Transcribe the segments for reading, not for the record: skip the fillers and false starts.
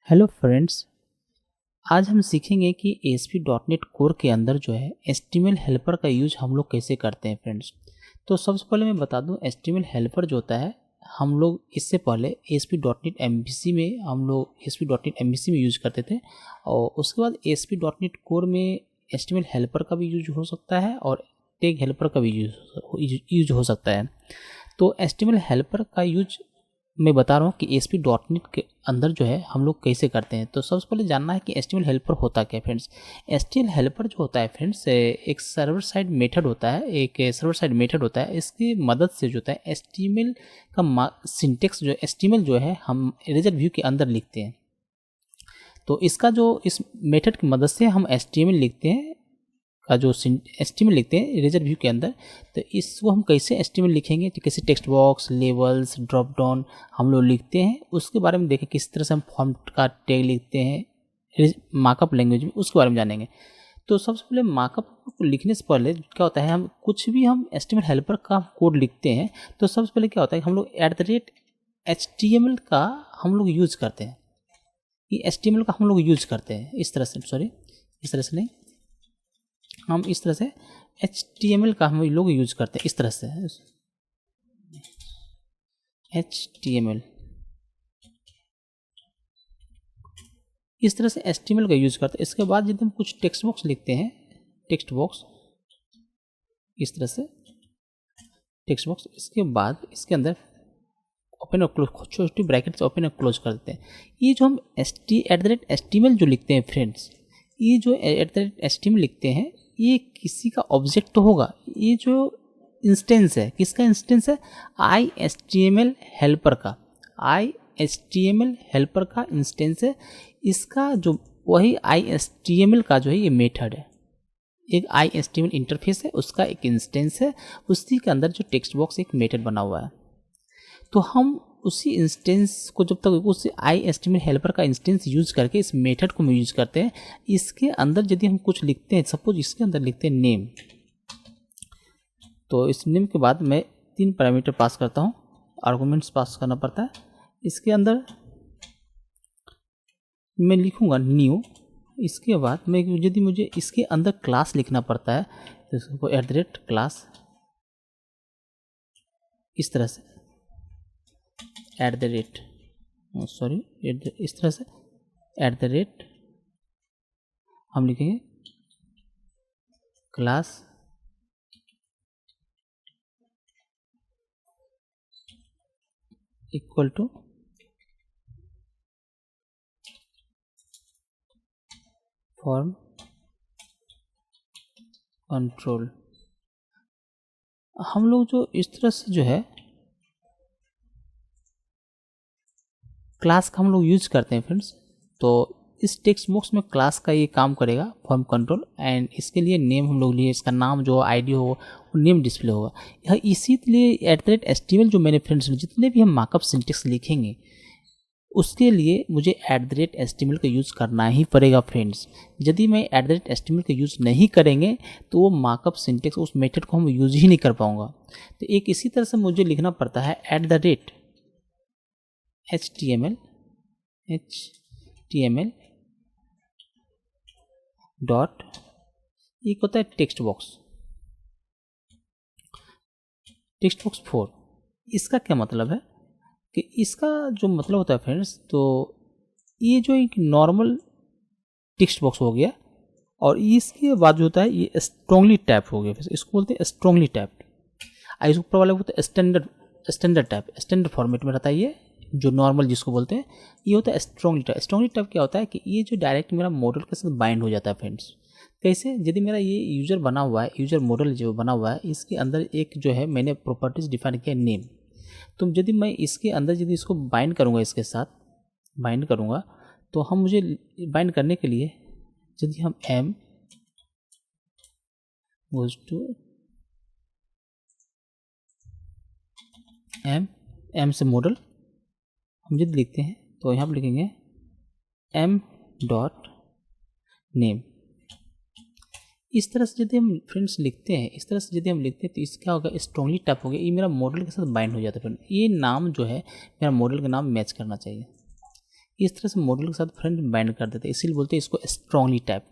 Hello friends. आज हम सीखेंगे कि ASP.NET कोर के अंदर जो है HTML हेल्पर का यूज हम लोग कैसे करते हैं फ्रेंड्स। तो सबसे पहले मैं बता दूं, HTML हेल्पर जो होता है हम लोग इससे पहले ASP.NET MVC में ASP.NET MVC में यूज करते थे, और उसके बाद ASP.NET कोर में HTML हेल्पर का भी यूज हो सकता है और टैग हेल्पर का भी यूज हो सकता है। तो HTML हेल्पर का यूज मैं बता रहा हूँ कि ASP.NET के अंदर जो है हम लोग कैसे करते हैं। तो सबसे पहले जानना है कि HTML हेल्पर होता क्या है फ्रेंड्स। HTML हेल्पर जो होता है फ्रेंड्स एक सर्वर साइड मेथड होता है। इसकी मदद से जो होता है HTML का सिंटेक्स जो HTML जो है हम इरेजर व्यू के अंदर लिखते हैं। तो इस मेथड की मदद से हम HTML लिखते हैं HTML लिखते हैं इरेजर व्यू के अंदर। तो इसको हम कैसे HTML लिखेंगे, तो कैसे text box, labels, drop down हम लोग लिखते हैं, उसके बारे में देखें। किस तरह से हम फॉर्म का टैग लिखते हैं मार्कअप लैंग्वेज में, उसके बारे में जानेंगे। तो सबसे पहले मार्कअप को लिखने से पहले क्या होता है, हम कुछ भी हम HTML हेल्पर का कोड लिखते हैं तो सबसे पहले क्या होता है कि हम लोग @HTML का हम लोग यूज करते हैं। ये HTML का हम लोग यूज करते हैं इस तरह से नहीं, हम इस तरह से HTML का हम लोग यूज करते हैं इस तरह से HTML, इस तरह से HTML का यूज करते हैं। इसके बाद यदि हम कुछ टेक्स्ट बॉक्स लिखते हैं, टेक्स्ट बॉक्स इस तरह से टेक्स्ट बॉक्स, इसके बाद इसके अंदर ओपन और क्लोज, छोटी ब्रैकेट ओपन और क्लोज कर देते हैं। ये जो हम @HTML जो लिखते हैं फ्रेंड्स, ये जो @HTML लिखते हैं ये किसी का ऑब्जेक्ट तो होगा। ये जो इंस्टेंस है, किसका इंस्टेंस है? iHTML हेल्पर का, iHTML हेल्पर का इंस्टेंस है। इसका जो वही iHTML का जो है ये मेथड है, एक iHTML इंटरफेस है, उसका एक इंस्टेंस है, उसी के अंदर जो टेक्स्ट बॉक्स एक मेथड बना हुआ है। तो हम उसी इंस्टेंस को जब तक उस iHTML हेल्पर का इंस्टेंस यूज करके इस मेथड को यूज करते हैं। इसके अंदर यदि हम कुछ लिखते हैं, सपोज इसके अंदर लिखते हैं नेम, तो इस नेम के बाद मैं 3 पैरामीटर पास करता हूँ, आर्गुमेंट्स पास करना पड़ता है। इसके अंदर मैं लिखूँगा न्यू। इसके बाद मैं यदि मुझे इसके अंदर क्लास लिखना पड़ता है तो इसको @क्लास इस तरह से इस तरह से हम लिखेंगे class equal to form control. हम लोग जो इस तरह से जो है क्लास का हम लोग यूज करते हैं फ्रेंड्स। तो इस टेक्स्ट बॉक्स में क्लास का ये काम करेगा, फॉर्म कंट्रोल, एंड इसके लिए नेम हम लोग लिए, इसका नाम जो आईडी हो वो नेम डिस्प्ले होगा। यह इसीलिए @HTML जो मैंने फ्रेंड्स जितने भी हम मार्कअप सिंटेक्स लिखेंगे उसके लिए मुझे @HTML का यूज़ करना ही पड़ेगा फ्रेंड्स। यदि मैं @HTML का यूज़ नहीं करेंगे तो वो मार्कअप सिंटेक्स, उस मेथड को हम यूज ही नहीं कर पाऊंगा। तो एक इसी तरह से मुझे लिखना पड़ता है @HTML डॉट, एक होता है टेक्स्ट बॉक्स 4। इसका क्या मतलब है कि इसका जो मतलब होता है फ्रेंड्स, तो ये जो एक नॉर्मल टेक्स्ट बॉक्स हो गया, और इसके बाद जो होता है ये स्ट्रांगली टैप हो गया, इसको बोलते हैं स्ट्रांगली टैप। इसको ऊपर वाले बोलते हैं स्टैंडर्ड टैप, स्टैंडर्ड फॉर्मेट में रहता है ये जो नॉर्मल जिसको बोलते हैं। ये होता है स्ट्रांगली टैप। स्ट्रांगली टैप क्या होता है कि ये जो डायरेक्ट मेरा मॉडल के साथ बाइंड हो जाता है फ्रेंड्स। कैसे? यदि मेरा ये यूजर बना हुआ है, यूजर मॉडल जो बना हुआ है, इसके अंदर एक जो है मैंने प्रॉपर्टीज डिफाइन किया नेम। तो यदि मैं इसके अंदर यदि इसको बाइंड करूँगा, इसके साथ बाइंड करूँगा, तो हम मुझे बाइंड करने के लिए यदि हम m गोज टू m से मॉडल हम यदि लिखते हैं तो यहाँ पर लिखेंगे m डॉट नेम। इस तरह से यदि हम फ्रेंड्स लिखते हैं, तो इसका क्या होगा, स्ट्रांगली टैप हो गया, ये मेरा मॉडल के साथ बाइंड हो जाता है फ्रेंड। ये नाम जो है मेरा मॉडल का नाम मैच करना चाहिए। इस तरह से मॉड्यूल के साथ फ्रेंड बाइंड कर देते हैं, इसीलिए बोलते हैं इसको स्ट्रांगली टैप।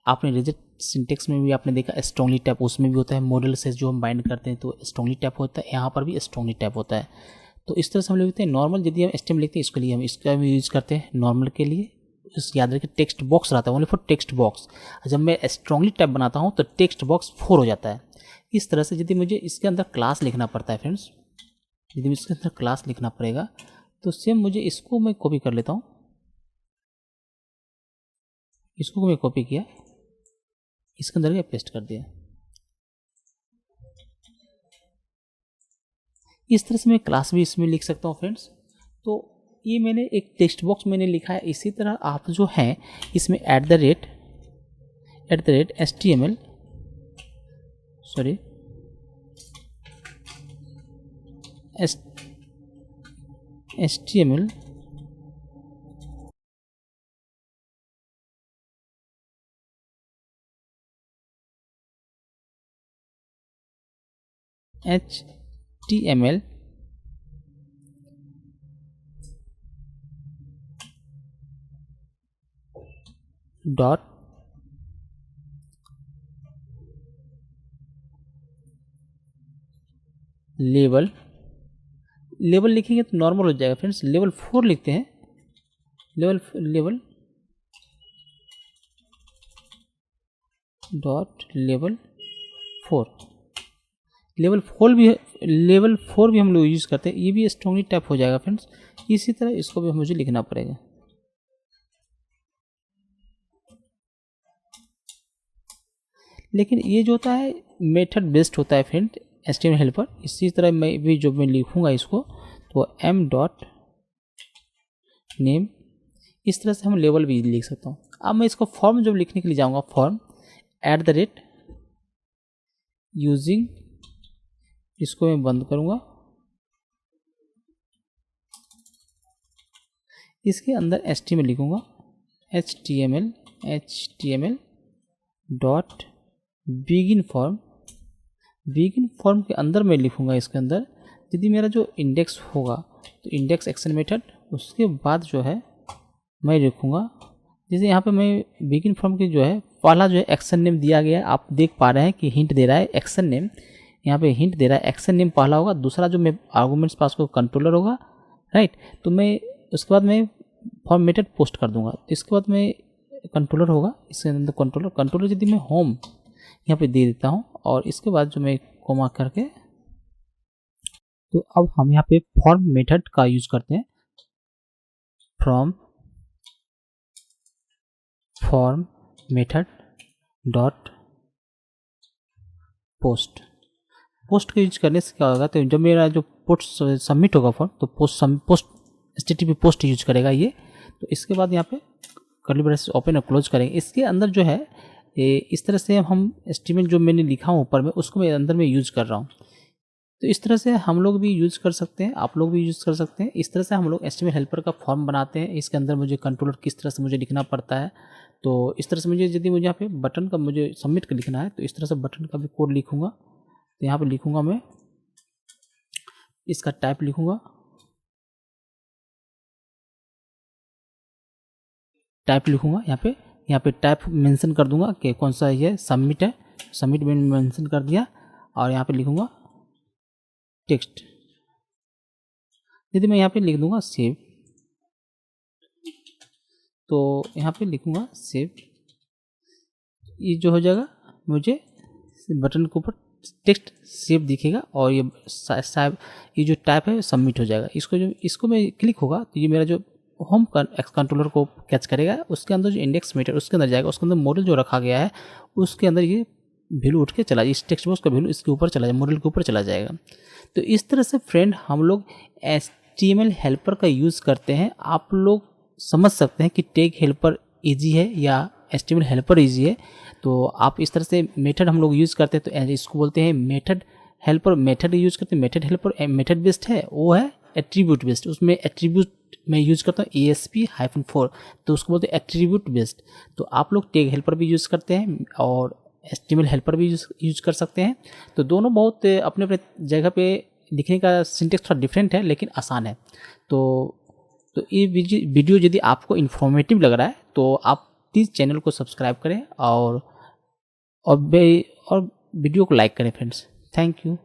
आपने रिजिड सिंटेक्स में भी आपने देखा स्ट्रांगली टैप, उसमें भी होता है मॉडल से जो हम बाइंड करते हैं तो स्ट्रांगली टैप होता है, यहाँ पर भी स्ट्रांगली टैप होता है। तो इस तरह से हम लिखते हैं नॉर्मल, यदि हम HTML लिखते हैं इसके लिए हम इसका भी यूज़ करते हैं नॉर्मल के लिए। इस याद रखिए टेक्स्ट बॉक्स रहता है ओनली फॉर टेक्स्ट बॉक्स। जब मैं स्ट्रांगली टैप बनाता हूँ तो टेक्स्ट बॉक्स 4 हो जाता है। इस तरह से यदि मुझे इसके अंदर क्लास लिखना पड़ता है फ्रेंड्स, यदि इसके अंदर क्लास लिखना पड़ेगा तो सेम मुझे इसको मैं कॉपी कर लेता हूँ, इसको मैं कॉपी किया, इसके अंदर पेस्ट कर दिया। इस तरह से मैं क्लास भी इसमें लिख सकता हूँ फ्रेंड्स। तो ये मैंने एक टेक्स्ट बॉक्स मैंने लिखा है। इसी तरह आप जो हैं इसमें HTML sorry HTML dot level लिखेंगे तो नॉर्मल हो जाएगा फ्रेंड्स। लेवल 4 लिखते हैं, लेवल डॉट लेवल 4 भी हम लोग यूज़ करते हैं। ये भी स्ट्रांगली टैप हो जाएगा फ्रेंड्स। इसी तरह इसको भी मुझे लिखना पड़ेगा। लेकिन ये जो होता है मेथड बेस्ड होता है फ्रेंड HTML हेल्पर। इसी तरह मैं भी जो मैं लिखूँगा इसको तो m.name, इस तरह से हम लेवल भी लिख सकता हूँ। अब मैं इसको फॉर्म जब लिखने के लिए जाऊँगा, फॉर्म यूजिंग, इसको मैं बंद करूँगा, इसके अंदर HTML लिखूँगा, HTML डॉट बिगिन फॉर्म के अंदर मैं लिखूँगा, इसके अंदर यदि मेरा जो इंडेक्स होगा तो इंडेक्स एक्शन मेथड, उसके बाद जो है मैं लिखूँगा, जैसे यहाँ पे मैं बिगिन फॉर्म की जो है पहला जो है एक्शन नेम दिया गया है, आप देख पा रहे हैं कि हिंट दे रहा है एक्शन नेम, यहाँ पे हिंट दे रहा है एक्शन नेम पहला होगा, दूसरा जो मैं आर्गूमेंट्स पास को कंट्रोलर होगा, राइट। तो मैं उसके बाद मैं फॉर्म मेथड पोस्ट कर दूंगा, इसके बाद मैं कंट्रोलर होगा, इसके अंदर कंट्रोलर यदि मैं होम यहाँ पे दे देता हूँ और इसके बाद जो मैं कोमा करके, तो अब हम यहाँ पे फॉर्म मेथड का यूज करते हैं, from form method dot post का यूज करने से क्या होगा, तो जब मेरा जो पोस्ट सबमिट होगा फॉर्म तो पोस्ट HTTP पोस्ट यूज करेगा ये। तो इसके बाद यहाँ पे कर्ली ब्रेसेस ओपन और क्लोज करेंगे, इसके अंदर जो है इस तरह से हम HTML जो मैंने लिखा हूँ ऊपर में उसको मैं अंदर में यूज कर रहा हूँ। तो इस तरह से हम लोग भी यूज कर सकते हैं, आप लोग भी यूज कर सकते हैं। इस तरह से हम लोग HTML हेल्पर का फॉर्म बनाते हैं। इसके अंदर मुझे कंट्रोलर किस तरह से मुझे लिखना पड़ता है, तो इस तरह से मुझे यदि मुझे यहाँ पे बटन का मुझे सबमिट का लिखना है तो इस तरह से बटन का भी कोड लिखूंगा। तो यहाँ पे लिखूंगा मैं इसका टाइप लिखूंगा, यहाँ पे टाइप मेंशन कर दूंगा कि कौन सा ये सबमिट है, सबमिट में मेंशन कर दिया और यहाँ पे लिखूंगा टेक्स्ट। यदि मैं यहाँ पे लिख दूंगा सेव, तो यहाँ पे लिखूंगा सेव, ये जो हो जाएगा मुझे बटन के ऊपर टेक्स्ट सेव दिखेगा और ये जो टाइप है सबमिट हो जाएगा। इसको मैं क्लिक होगा तो ये मेरा जो होम कंट्रोलर को कैच करेगा, उसके अंदर जो इंडेक्स मेथड उसके अंदर जाएगा, उसके अंदर मॉडल जो रखा गया है उसके अंदर ये वैल्यू उठ के चला जाए, इस टेक्स्ट बॉक्स का वैल्यू इसके ऊपर चला जाए, मॉडल के ऊपर चला जाएगा। तो इस तरह से फ्रेंड हम लोग HTML हेल्पर का यूज़ करते हैं। आप लोग समझ सकते हैं कि टैग हेल्पर ईजी है या HTML हेल्पर ईजी है। तो आप इस तरह से मेथड हम लोग यूज़ करते हैं, तो इसको बोलते हैं मेथड हेल्पर। मेथड यूज़ करते हैं, मेथड हेल्पर मेथड बेस्ड है, वो है एट्रीब्यूट बेस्ड। उसमें एट्रीब्यूट मैं यूज़ करता हूँ ASP-4, तो उसको बोलते हैं एट्रीब्यूट बेस्ड। तो आप लोग टैग हेल्पर भी यूज़ करते हैं और HTML हेल्पर भी यूज कर सकते हैं। तो दोनों बहुत अपने अपने जगह पे लिखने का सिंटेक्स थोड़ा डिफरेंट है लेकिन आसान है। तो तो ये वीडियो यदि आपको इन्फॉर्मेटिव लग रहा है तो आप प्लीज़ चैनल को सब्सक्राइब करें और वीडियो को लाइक करें फ्रेंड्स। Thank you.